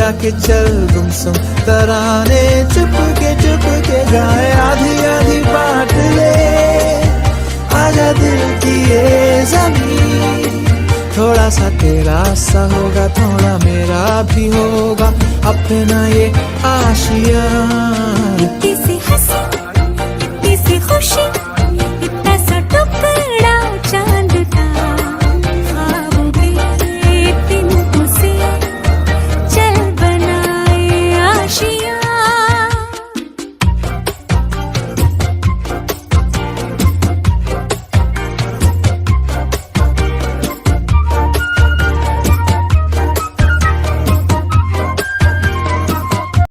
लगा कि चल गुमसुम तराने चुप के गाए, आधी आधी बांट ले आजा दिल की ये ज़मीन। थोड़ा सा तेरा सा होगा, थोड़ा मेरा भी होगा, अपना ये आशियाँ। इतनी सी हंसी, इतनी सी खुशी,